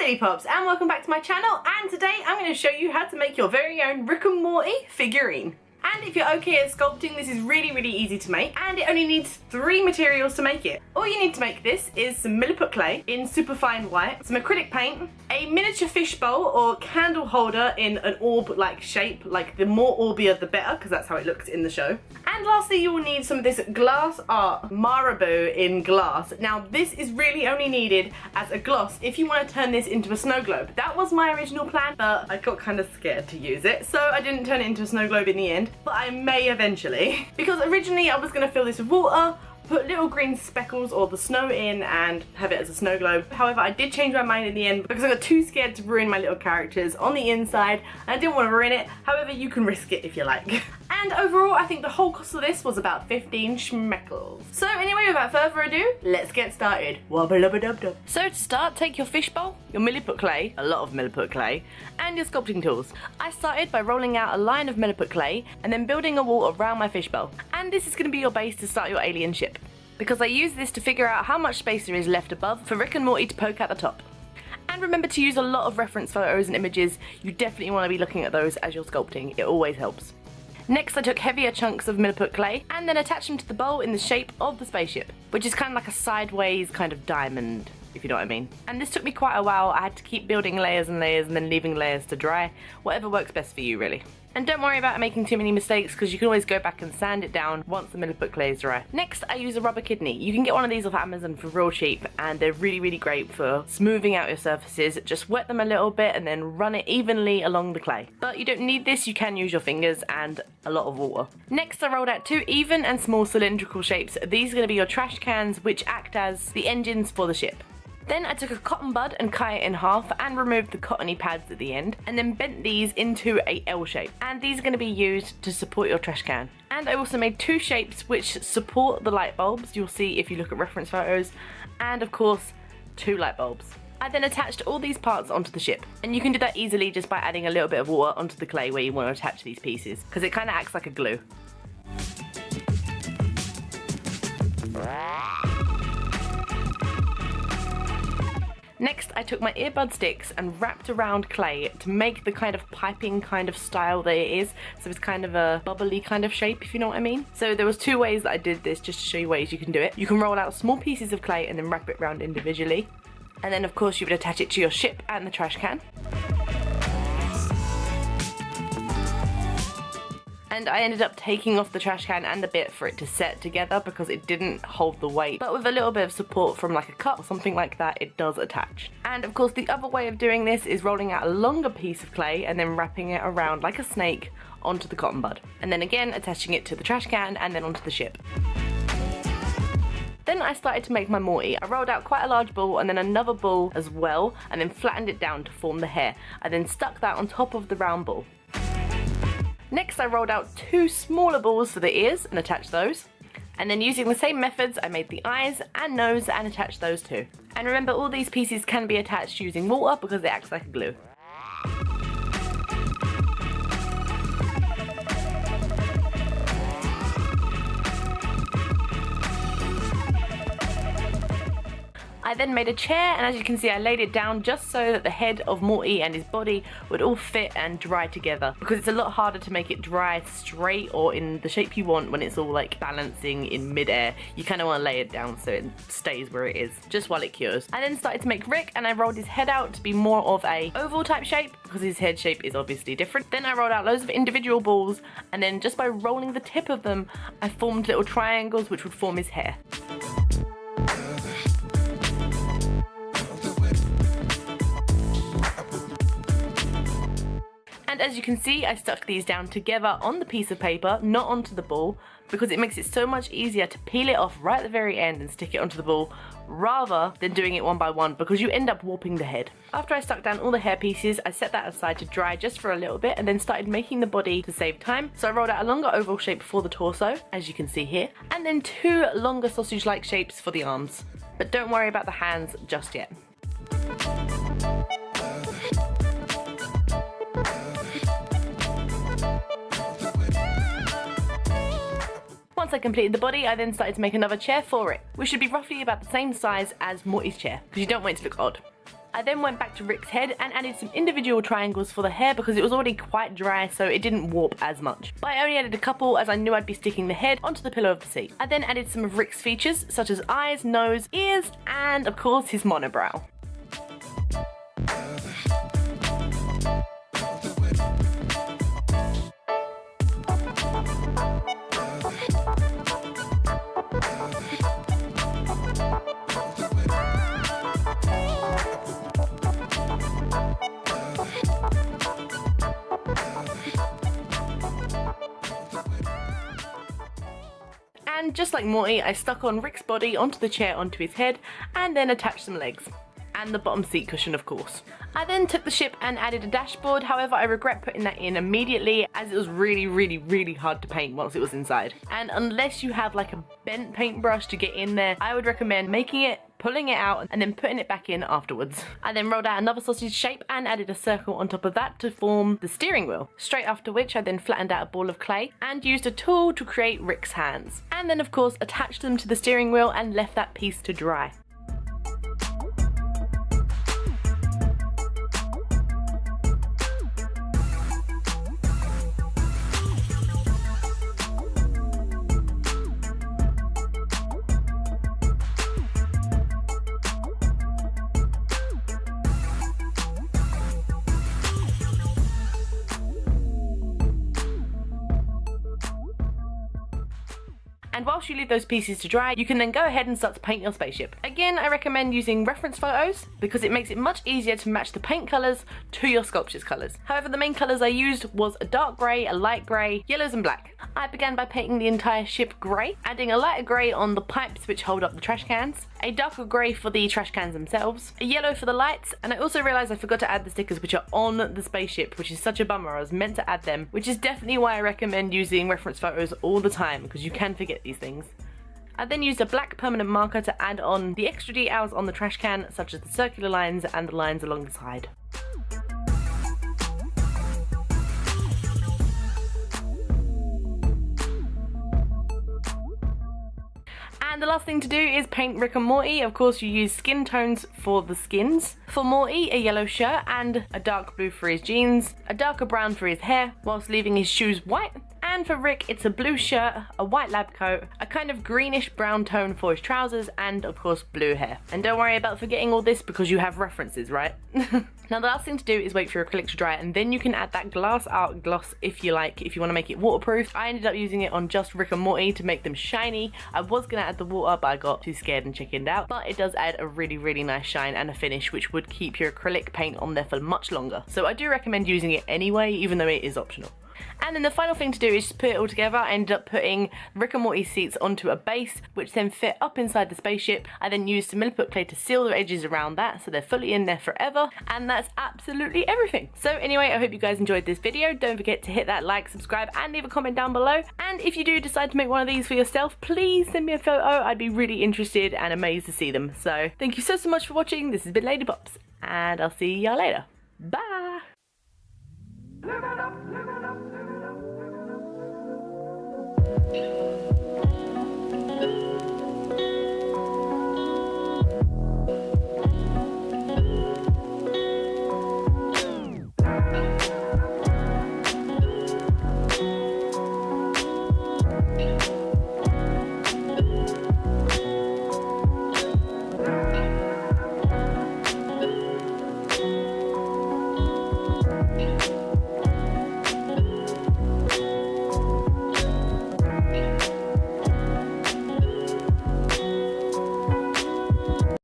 Silly Pops, and welcome back to my channel, and today I'm going to show you how to make your very own Rick and Morty figurine. And if you're okay at sculpting, this is really easy to make, and it only needs 3 materials to make it. All you need to make this is some milliput clay in superfine white, some acrylic paint, a miniature fishbowl or candle holder in an orb-like shape, like the more orbier the better, because that's how it looks in the show. And lastly, you will need some of this glass art marabou in glass. Now this is really only needed as a gloss if you want to turn this into a snow globe. That was my original plan, but I got kind of scared to use it, so I didn't turn it into a snow globe in the end. But I may eventually. Because originally I was going to fill this with water, put little green speckles or the snow in and have it as a snow globe. However, I did change my mind in the end because I got too scared to ruin my little characters on the inside and I didn't want to ruin it. However, you can risk it if you like. And overall, I think the whole cost of this was about 15 schmeckles. So anyway, without further ado, let's get started. Wubba-lubba-dub-dub. So to start, take your fishbowl, your milliput clay, a lot of milliput clay, and your sculpting tools. I started by rolling out a line of milliput clay and then building a wall around my fishbowl. And this is going to be your base to start your alien ship, because I use this to figure out how much space there is left above for Rick and Morty to poke at the top. And remember to use a lot of reference photos and images. You definitely want to be looking at those as you're sculpting. It always helps. Next, I took heavier chunks of milliput clay and then attached them to the bowl in the shape of the spaceship, which is kind of like a sideways kind of diamond, if you know what I mean. And this took me quite a while. I had to keep building layers and layers and then leaving layers to dry. Whatever works best for you, really. And don't worry about making too many mistakes because you can always go back and sand it down once the milliput clay is dry. Next, I use a rubber kidney. You can get one of these off Amazon for real cheap and they're really great for smoothing out your surfaces. Just wet them a little bit and then run it evenly along the clay. But you don't need this, you can use your fingers and a lot of water. Next, I rolled out 2 even and small cylindrical shapes. These are going to be your trash cans, which act as the engines for the ship. Then I took a cotton bud and cut it in half and removed the cottony pads at the end and then bent these into a L shape, and these are going to be used to support your trash can. And I also made 2 shapes which support the light bulbs, you'll see if you look at reference photos, and of course 2 light bulbs. I then attached all these parts onto the ship, and you can do that easily just by adding a little bit of water onto the clay where you want to attach these pieces, because it kind of acts like a glue. Next, I took my earbud sticks and wrapped around clay to make the kind of piping kind of style that it is. So it's kind of a bubbly kind of shape, if you know what I mean. So there was 2 ways that I did this, just to show you ways you can do it. You can roll out small pieces of clay and then wrap it around individually. And then of course you would attach it to your ship and the trash can. And I ended up taking off the trash can and the bit for it to set together because it didn't hold the weight. But with a little bit of support from like a cup or something like that, it does attach. And of course the other way of doing this is rolling out a longer piece of clay and then wrapping it around like a snake onto the cotton bud. And then again attaching it to the trash can and then onto the ship. Then I started to make my Morty. I rolled out quite a large ball and then another ball as well and then flattened it down to form the hair. I then stuck that on top of the round ball. Next, I rolled out 2 smaller balls for the ears and attached those. And then using the same methods, I made the eyes and nose and attached those too. And remember, all these pieces can be attached using water because it acts like a glue. I then made a chair, and as you can see I laid it down just so that the head of Morty and his body would all fit and dry together, because it's a lot harder to make it dry straight or in the shape you want when it's all like balancing in midair. You kind of want to lay it down so it stays where it is just while it cures. I then started to make Rick and I rolled his head out to be more of a oval type shape because his head shape is obviously different. Then I rolled out loads of individual balls and then just by rolling the tip of them I formed little triangles which would form his hair. And as you can see, I stuck these down together on the piece of paper, not onto the ball, because it makes it so much easier to peel it off right at the very end and stick it onto the ball, rather than doing it one by one, because you end up warping the head. After I stuck down all the hair pieces, I set that aside to dry just for a little bit and then started making the body to save time. So I rolled out a longer oval shape for the torso, as you can see here, and then 2 longer sausage-like shapes for the arms. But don't worry about the hands just yet. Once I completed the body, I then started to make another chair for it, which should be roughly about the same size as Morty's chair, because you don't want it to look odd. I then went back to Rick's head and added some individual triangles for the hair because it was already quite dry, so it didn't warp as much. But I only added a couple as I knew I'd be sticking the head onto the pillow of the seat. I then added some of Rick's features such as eyes, nose, ears, and of course his monobrow. And just like Morty, I stuck on Rick's body onto the chair onto his head and then attached some legs. And the bottom seat cushion, of course. I then took the ship and added a dashboard, however I regret putting that in immediately as it was really hard to paint once it was inside. And unless you have like a bent paintbrush to get in there, I would recommend making it, pulling it out, and then putting it back in afterwards. I then rolled out another sausage shape and added a circle on top of that to form the steering wheel. Straight after which I then flattened out a ball of clay and used a tool to create Rick's hands. And then of course attached them to the steering wheel and left that piece to dry. And whilst you leave those pieces to dry, you can then go ahead and start to paint your spaceship. Again, I recommend using reference photos because it makes it much easier to match the paint colours to your sculpture's colours. However, the main colours I used was a dark grey, a light grey, yellows and black. I began by painting the entire ship grey, adding a lighter grey on the pipes which hold up the trash cans, a darker grey for the trash cans themselves, a yellow for the lights, and I also realised I forgot to add the stickers which are on the spaceship, which is such a bummer. I was meant to add them, which is definitely why I recommend using reference photos all the time because you can forget these things. I then used a black permanent marker to add on the extra details on the trash can, such as the circular lines and the lines along the side. And the last thing to do is paint Rick and Morty. Of course, you use skin tones for the skins. For Morty, a yellow shirt and a dark blue for his jeans, a darker brown for his hair, whilst leaving his shoes white. And for Rick, it's a blue shirt, a white lab coat, a kind of greenish brown tone for his trousers, and of course blue hair. And don't worry about forgetting all this because you have references, right? Now the last thing to do is wait for your acrylic to dry, and then you can add that glass art gloss if you like, if you want to make it waterproof. I ended up using it on just Rick and Morty to make them shiny. I was going to add the water, but I got too scared and chickened out. But it does add a really nice shine and a finish which would keep your acrylic paint on there for much longer. So I do recommend using it anyway, even though it is optional. And then the final thing to do is just put it all together. I ended up putting Rick and Morty seats onto a base, which then fit up inside the spaceship. I then used some milliput clay to seal the edges around that, so they're fully in there forever. And that's absolutely everything. So anyway, I hope you guys enjoyed this video. Don't forget to hit that like, subscribe, and leave a comment down below. And if you do decide to make one of these for yourself, please send me a photo. I'd be really interested and amazed to see them. So thank you so much for watching. This has been Lady Pops, and I'll see y'all later. Bye! Live it up, live it up, live it up.